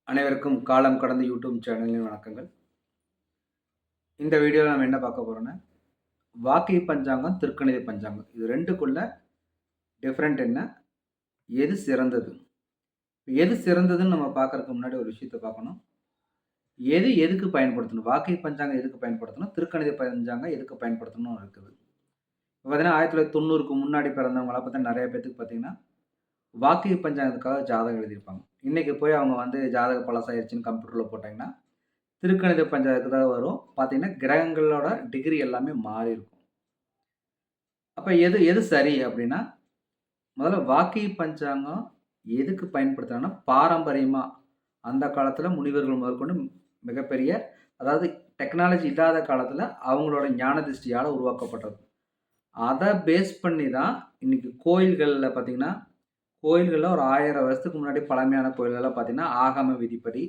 அனைவருக்கும் காலம் கடந்த யூடியூப் சேனலின் வணக்கங்கள். இந்த வீடியோவில் நம்ம என்ன பார்க்க போகிறோன்னா, வாக்கிய பஞ்சாங்கம், திருக்கணித பஞ்சாங்கம் இது ரெண்டுக்குள்ள டிஃப்ரெண்ட் என்ன? எது சிறந்தது? எது சிறந்ததுன்னு நம்ம பார்க்கறதுக்கு முன்னாடி ஒரு விஷயத்த பார்க்கணும். எது எதுக்கு பயன்படுத்தணும்? வாக்கிய பஞ்சாங்கம் எதுக்கு பயன்படுத்தணும்? திருக்கணித பஞ்சாங்கம் எதுக்கு பயன்படுத்தணும்னு இருக்குது. இப்போ பார்த்தீங்கன்னா 1990க்கு முன்னாடி பிறந்தவங்கள பார்த்தா நிறைய பேத்துக்கு பார்த்தீங்கன்னா, வாக்கிய பஞ்சாங்கத்துக்காக ஜாதகம் எழுதியிருப்பாங்க. இன்னைக்கு போய் அவங்க வந்து ஜாதகம் பழசாயிருச்சுன்னு கம்ப்யூட்டர்ல போட்டாங்கன்னா, திருக்கணித பஞ்சாங்கத்துக்கு தான் வரும். பார்த்தீங்கன்னா, கிரகங்களோட டிகிரி எல்லாமே மாறியிருக்கும். அப்ப எது எது சரி அப்டின்னா, முதல்ல வாக்கிய பஞ்சாங்கம் எதுக்கு பயன்படுத்துறாங்கன்னா, பாரம்பரியமா அந்த காலத்துல முனிவர்கள் முதற்கொண்டு மிகப்பெரிய அதாவது டெக்னாலஜி இல்லாத காலத்துல அவங்களோட ஞான திருஷ்டியால உருவாக்கப்பட்டது. அத பேஸ் பண்ணி தான் இன்னைக்கு கோயில்கள்ல பார்த்தீங்கன்னா, கோயில்கள்ல ஒரு 1000 வருஷத்துக்கு முன்னாடி பழமையான கோயில்கள்லாம் பார்த்தீங்கன்னா, ஆகம விதிப்படி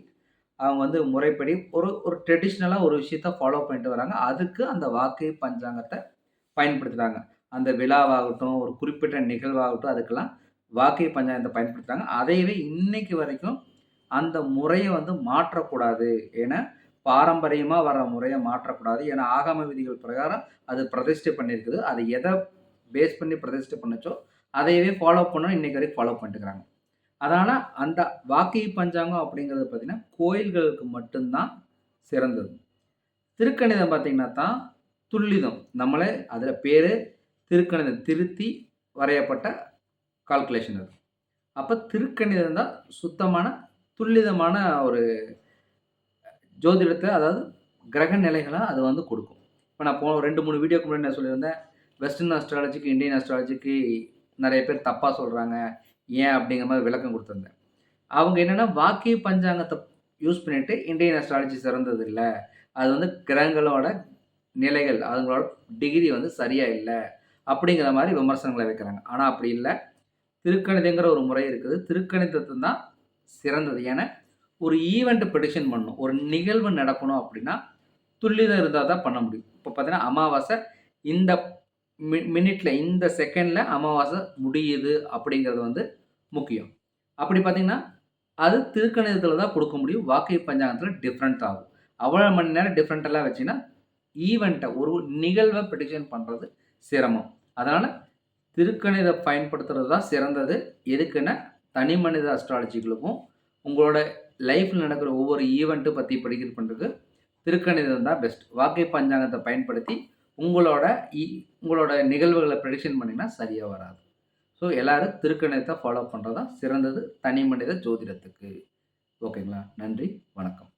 அவங்க வந்து முறைப்படி ஒரு ஒரு ட்ரெடிஷ்னலா ஒரு விஷயத்த ஃபாலோ பண்ணிட்டு வராங்க. அதுக்கு அந்த வாக்கிய பஞ்சாங்கத்த பயன்படுத்துறாங்க. அந்த விழாவாகட்டும், ஒரு குறிப்பிட்ட நிகழ்வாகட்டும், அதுக்கெல்லாம் வாக்கிய பஞ்சாங்கத்த பயன்படுத்துறாங்க. அதையவே இன்னைக்கு வரைக்கும் அந்த முறைய வந்து மாற்றக்கூடாது. ஏன்னா, பாரம்பரியமா வர்ற முறைய மாற்றக்கூடாது. ஏன்னா, ஆகம விதிகள் பிரகாரம் அது பிரதிஷ்டை பண்ணியிருக்குது. அது எத பேஸ் பண்ணி பிரதிஷ்டை பண்ணுச்சோ, அதையவே ஃபாலோ பண்ணணும் இன்னைக்கு வரைக்கும் ஃபாலோ பண்ணிட்டுருக்காங்க. அதனால அந்த வாக்கிய பஞ்சாங்கம் அப்படிங்கிறது பார்த்தீங்கன்னா, கோயில்களுக்கு மட்டும் தான் சிறந்தது. திருக்கணிதம் பார்த்தீங்கன்னா தான் துல்லிதம். நம்மளே அதில பேரு திருக்கணிதம் திருத்தி வரையப்பட்ட கால்குலேஷன் அது. அப்ப திருக்கணிதம் தான் சுத்தமான, துல்லிதமான ஒரு ஜோதிடத்த அதாவது கிரக நிலைகள அது வந்து குடுக்கும். இப்ப நான் 2, 3 வீடியோக்கு முன்னாடி நான் சொல்லியிருந்தேன். வெஸ்டர்ன் அஸ்ட்ராலஜிக்கு, இந்தியன் அஸ்ட்ராலஜிக்கு நெறைய பேர் தப்பா சொல்றாங்க. ஏன் அப்படிங்கிற மாரி விளக்கம் குடுத்திருந்தேன். அவங்க என்னன்னா, வாக்கிய பஞ்சாங்கத்த யூஸ் பண்ணிட்டு இந்தியன் அஸ்ட்ராலஜி சிறந்தது இல்ல. அது வந்து கிரகங்களோட நிலைகள், அதுங்களோட டிகிரி வந்து சரியா இல்ல. அப்படிங்கிற மாரி விமர்சனங்கள வைக்கிறாங்க. ஆனா அப்படி இல்ல. திருக்கணிதங்கிற ஒரு முறை இருக்குது. திருக்கணிதத்த தான் சிறந்தது. ஏன்னா, ஒரு ஈவென்ட் பிரெடிக்ஷன் பண்ணணும். ஒரு நிகழ்வு நடக்கணும் அப்படின்னா, துல்லியம் இருந்தா தான் பண்ண முடியும். இப்ப பார்த்தீங்கன்னா, அமாவாசை இந்த மினிட்ல, இந்த செகண்ட்ல அமாவாசை முடியுது அப்படிங்கிறது வந்து முக்கியம். அப்படி பார்த்தீங்கன்னா, அது திருக்கணிதத்தில தான் குடுக்க முடியும். வாக்கிய பஞ்சாங்கத்தில டிஃபரண்ட் ஆகும். அவ்வளோ மணி நேரம் டிஃபரண்ட் எல்லாம் வச்சீங்கன்னா, ஈவென்ட்ட ஒரு நிகழ்வ பிரெடிக்ஷன் பண்றது சிரமம். அதனால திருக்கணிதம் பயன்படுத்துறது தான் சிறந்தது. எதுக்குன்னா, தனி மனித அஸ்ட்ராலஜிகளுக்கும், உங்களோட லைஃப்ல நடக்கிற ஒவ்வொரு ஈவென்ட் பத்தி ப்ரெடிக்ட் பண்றதுக்கு திருக்கணிதம் தான் பெஸ்ட். வாக்கிய பஞ்சாங்கத்த பயன்படுத்தி உங்களோட உங்களோட நிகழ்வுகள ப்ரெடிக்ஷன் பண்ணீங்கன்னா சரியா வராது. ஸோ எல்லாரும் திருக்கணிதத்த ஃபாலோ பண்றது தான் சிறந்தது தனி மனித ஜோதிடத்துக்கு. ஓகேங்களா? நன்றி, வணக்கம்.